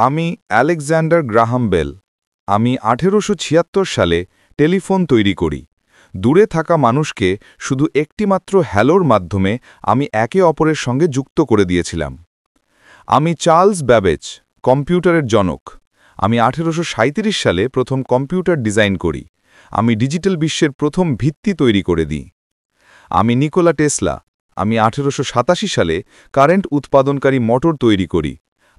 আমি Alexander Graham bell. আমি 1876 সালে টেলিফোন তৈরি করি। দূরে থাকা মানুষকে শুধু একটিমাত্র হ্যালোর মাধ্যমে আমি একে অপরের সঙ্গে যুক্ত করে দিয়েছিলাম। আমি চার্লস ব্যাবেজ, কম্পিউটারের জনক। আমি 1837 সালে প্রথম কম্পিউটার ডিজাইন করি। আমি ডিজিটাল বিশ্বের প্রথম ভিত্তি তৈরি করে দিই। আমি নিকোলা টেসলা। আমি 1887 সালে কারেন্ট উৎপাদনকারী মোটর তৈরি করি।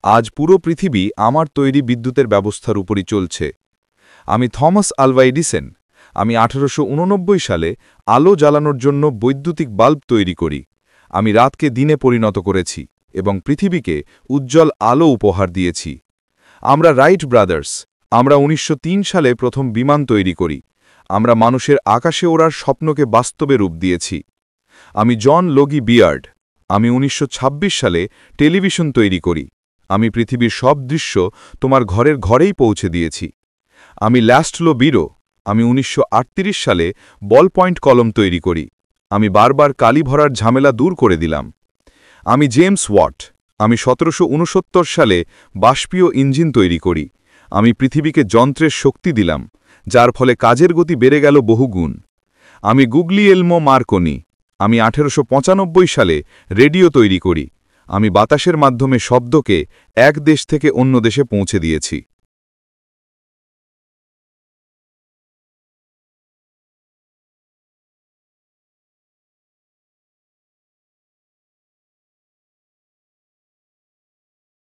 আজ পুরো পৃথিবী আমার তৈরি বিদ্যুতের ব্যবস্থার উপরই চলছে। আমি থমাস আলভা এডিসন। আমি 1889 সালে আলো জ্বালানোর জন্য বৈদ্যুতিক বাল্ব তৈরি করি। আমি রাতকে দিনে পরিণত করেছি এবং পৃথিবীকে উজ্জ্বল আলো উপহার দিয়েছি। আমরা রাইট ব্রাদার্স। আমরা 1903 সালে প্রথম বিমান তৈরি করি। আমরা মানুষের আকাশে ওড়ার স্বপ্নকে বাস্তবে রূপ দিয়েছি। আমি জন লগি বিয়ার্ড। আমি 1926 সালে টেলিভিশন তৈরি করি। আমি পৃথিবীর সব দৃশ্য তোমার ঘরের ঘরেই পৌঁছে দিয়েছি। আমি ল্যাস্টলো বিরো। আমি 1938 সালে বল পয়েন্ট কলম তৈরি করি। আমি বারবার কালি ভরার ঝামেলা দূর করে দিলাম। আমি জেমস ওয়াট। আমি 1769 সালে বাষ্পীয় ইঞ্জিন তৈরি করি। আমি পৃথিবীকে যন্ত্রের শক্তি দিলাম, যার ফলে কাজের গতি বেড়ে গেল বহুগুণ। আমি গুগলিয়েলমো মার্কনি। আমি 1895 সালে রেডিও তৈরি করি। আমি বাতাসের মাধ্যমে শব্দকে এক দেশ থেকে অন্য দেশে পৌঁছে দিয়েছি।